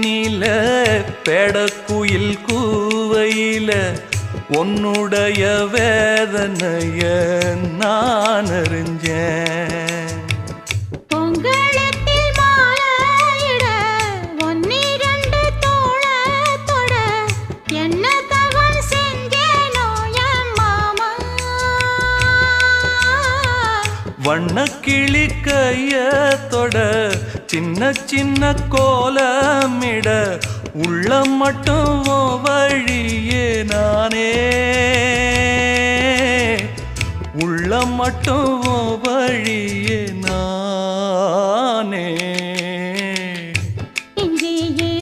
தேனில பெடக்குயில் கூவையில உன்னுடைய வேதனைய நான் அறிஞ்சேன். பொங்கலத்தில் மாலையிட ஒன்னிரண்டு தோளத்தொட என்ன தவம் செஞ்சேனோ என் மாமா. வண்ணக்கிளி கையத்தொட சின்ன சின்ன கோலமிட உள்ளம் மட்டும் வழியே நானே, உள்ளம் மட்டும் வழியே நானே.